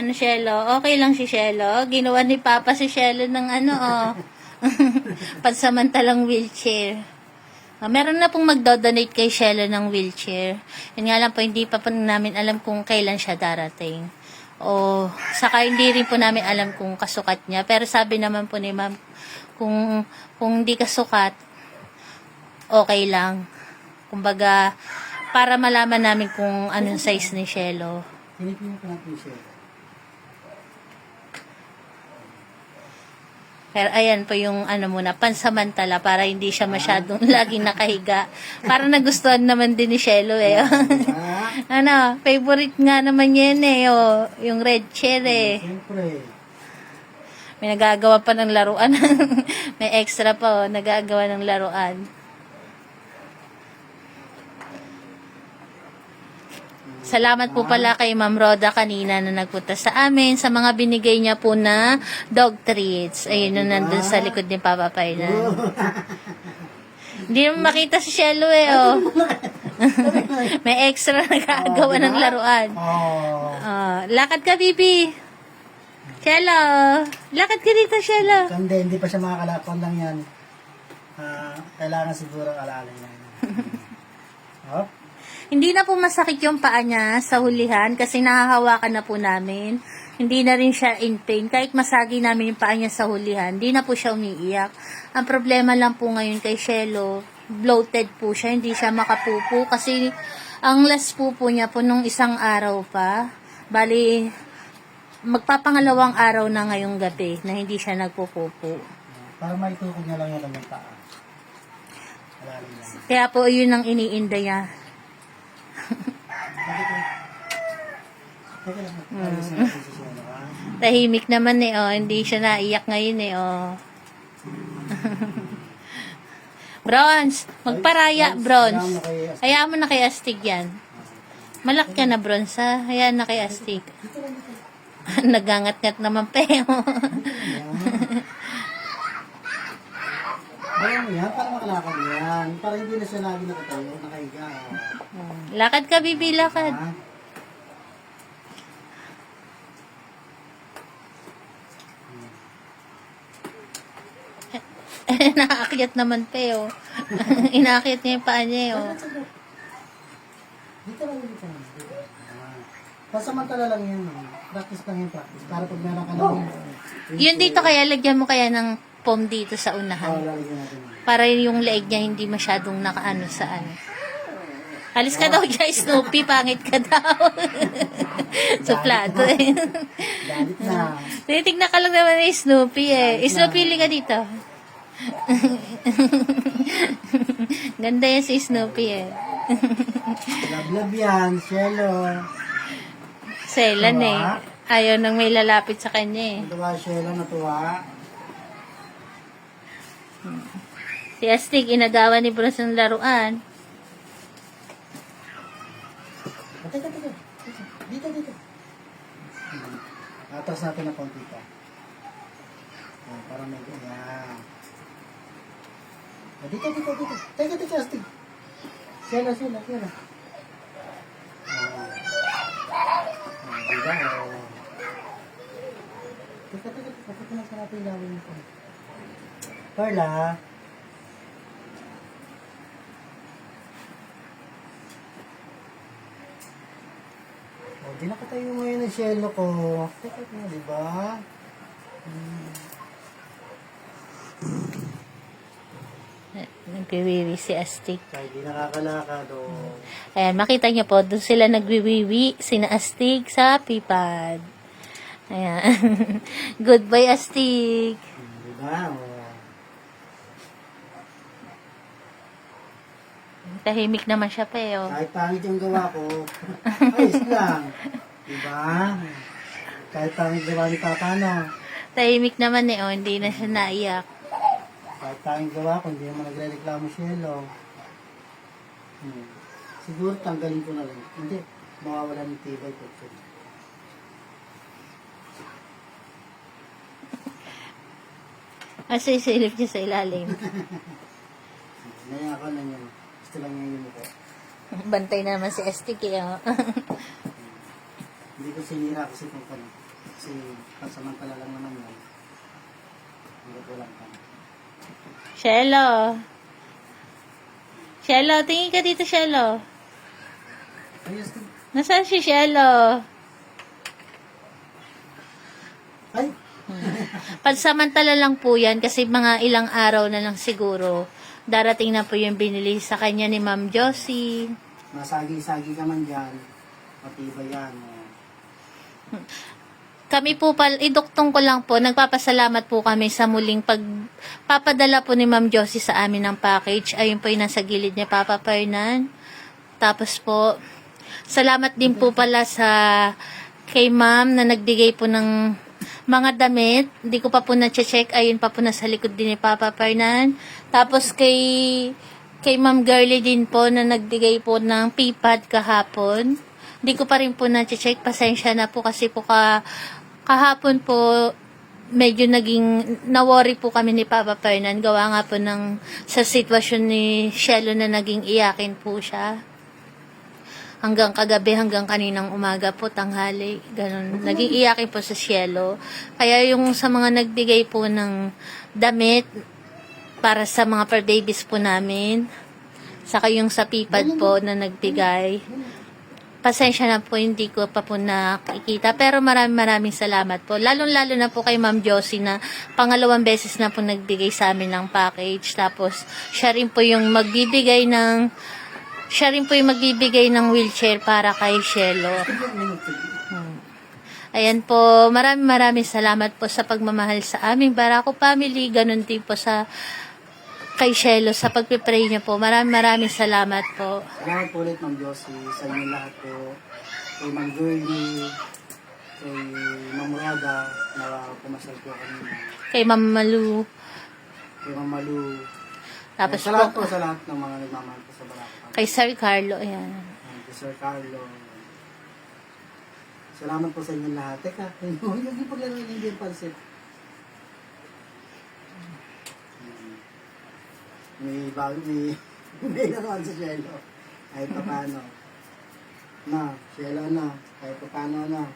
Ano, Shelo? Okay lang si Shelo. Ginawa ni Papa si Shelo ng ano, oh. Pansamantalang wheelchair. Meron na pong magdo-donate kay Shelo ng wheelchair. Yun nga lang po, hindi pa po namin alam kung kailan siya darating. O, saka hindi rin po namin alam kung kasukat niya. Pero sabi naman po ni ma'am, kung hindi kasukat, okay lang. Kumbaga, para malaman namin kung anong size ni Shelo. Tinipin ko natin siya. Pero ayan po yung ano muna, pansamantala para hindi siya masyadong laging nakahiga. Para nagustuhan naman din ni Shelo eh. Ano, favorite nga naman yan eh, oh, yung red chair eh. Siyempre. May nagagawa pa ng laruan. May extra pa oh, nagagawa ng laruan. Salamat po pala kay Ma'am Roda kanina na nagpunta sa amin sa mga binigay niya po na dog treats. Ayun na nandun sa likod ni Papa Pailan. Hindi naman makita si Shelo eh, oh. May extra nagagawa ng laruan. Lakad ka, Bibi. Shelo. Lakad ka dito, Shelo. Hindi pa siya makakalakon lang yan. Kailangan siguro alalay na. Hop. Hindi na po masakit yung paa niya sa hulihan kasi nahahawakan na po namin. Hindi na rin siya in pain. Kahit masagi namin yung paa niya sa hulihan, hindi na po siya umiiyak. Ang problema lang po ngayon kay Shelo, bloated po siya, hindi siya makapupo kasi ang last po niya po nung isang araw pa. Bali, magpapangalawang araw na ngayong gabi na hindi siya nagpupupo. Para maitukod niya lang yan ang paa. Alalay lang. Kaya po yun ang iniinda niya. Tahimik naman eh, oh. Hindi siya naiyak ngayon eh, oh. Bronze, magparaya, Bronze. Hayaan mo na kay Astig yan. Malak ka na, Bronze, ha? Hayaan na kay Astig. Nagangat-ngat naman, Peo. Ayaw mo yan, para makalakad yan. Para hindi na siya lagi nakatayo, nakahiga. Lakad ka, Bibi, lakad. Nakaakyat naman, Peo. Inaakyat niya yung paa niya, oh. Dito lang, dito lang. Pasamantala lang yan. Practice lang yung practice. Para pag meron ka lang. Yun dito kaya, lagyan mo kaya ng foam dito sa unahan. Lalagyan natin. Para yung leeg niya hindi masyadong nakaano sa ano. Alis ka daw dyan, Snoopy. Pangit ka daw. Suplado eh. Galit na. Tinitignan ka lang naman ni Snoopy eh. Snoopy, li ka dito. Ganda yan si Snoopy eh. Love yan, Shelo. Selan eh. Ayaw nang may lalapit sa kanya eh. Natuwa, Shelo, natuwa. Si Astig, inagawa ni Bros ng laruan. Teka. Dito. Atras natin ng konti pa. Para may ganyan. Dito. Teka, Astig. Shelo. Diba? Teka. Pagkakunan sa natin lawin nito. Carla. Di nakatayo ngayon ng Shelo ko. Teka na, diba? Nagwiwiwi si Astig. Kahit di nakakalakad o... Ayan, makita niyo po, doon sila nagwiwiwi, sina Astig sa pipad. Ayan. Goodbye, Astig. Diba? Tahimik naman siya pa eh. Oh. Kahit pangit yung gawa ko, ayos lang. Diba? Kahit pangit gawa ni Papa, no? Tahimik naman eh. Oh. Hindi na siya naiyak. Kahit pangit gawa ko, hindi naman nagre-reklamo Shelo. Siguro tanggalin ko na lang. Hindi, mawawala ng tibay ko. Isilip niya sa ilalim. Naya ako na yun. Gusto lang niya yung mukha. Bantay na naman si Astig eh. Oh. Hindi ko sinira kasi kung paano. Kasi pansamantala lang naman yan. Hanggat walang ka. Shelo. Shelo, tingin ka dito, Shelo. Ayos din. Nasaan si Shelo? Ay! Pansamantala lang po yan kasi mga ilang araw na lang siguro. Darating na po yung binili sa kanya ni Ma'am Josie. Masagi-sagi ka man dyan. Matibay yan. Kami po iduktong ko lang po, nagpapasalamat po kami sa muling pagpapadala po ni Ma'am Josie sa amin ng package. Ayun po yung nasa gilid niya, Papa Fernan. Tapos po, salamat din po pala sa kay Ma'am na nagbigay po ng mga damit. Hindi ko pa po na-check. Ayun pa po nasa likod din ni Papa Fernan. Tapos kay Ma'am Girlie din po na nagbigay po ng P-pad kahapon. Hindi ko pa rin po na-check. Pasensya na po kasi po kahapon po medyo na-worry po kami ni Papa Fernan. Gawa nga po sa sitwasyon ni Shelo na naging iyakin po siya. Hanggang kagabi, hanggang kaninang umaga po, tanghali, ganun. Naging iyakin po sa Shelo. Kaya yung sa mga nagbigay po ng damit para sa mga per babies po namin, saka yung sa pipad po na nagbigay, pasensya na po, hindi ko pa po nakikita. Pero maraming salamat po. Lalo na po kay Ma'am Josie na pangalawang beses na po nagbigay sa amin ng package. Tapos, siya rin po yung magbibigay ng wheelchair para kay Shelo. Ayan po, maraming salamat po sa pagmamahal sa aming Barako family. Ganun din po sa kay Shelo sa pagpipray niyo po. Maraming salamat po. Salamat po ulit, Ma'am Josie, sa inyo lahat po. Kay Ma'am Girlie, kay Ma'am Raga, na pumasal po kami. Kay Ma'am Malu. Kay Ma'am Malu. Tapos salamat po, po sa lahat ng mga nagmamahal po sa Barako. kay Sir Carlo. Ayan. Kay Sir Carlo. Salamat po sa inyo lahat. Teka, yung paglaro ng Indian Pansit. May naman sa Shelo. Kahit pa paano. Na, Shelo na. Kahit pa paano na.